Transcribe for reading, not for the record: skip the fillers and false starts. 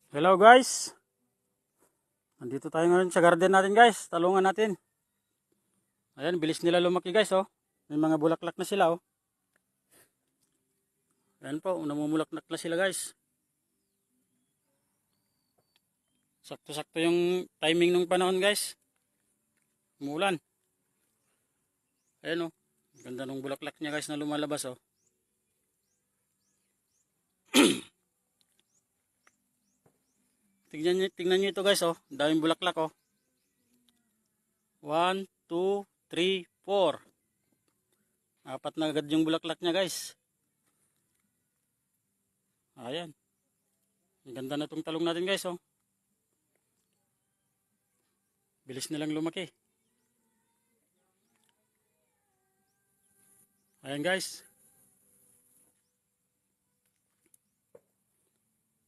Hello guys, nandito tayo ngayon sa garden natin guys, talungan natin. Ayan, bilis nila lumaki guys oh. May mga bulaklak na sila oh. Ayan po, namumulaklak na sila guys. Sakto-sakto yung timing ng panahon guys. Umulan. Ayan oh, ganda ng bulaklak niya guys na lumalabas oh. Tingnan nyo ito guys oh, daming bulaklak oh. 1, 2, 3, 4. Apat na agad yung bulaklak niya guys. Ayan. Ang ganda na itong talong natin guys oh. Bilis nilang lumaki. Ayan guys.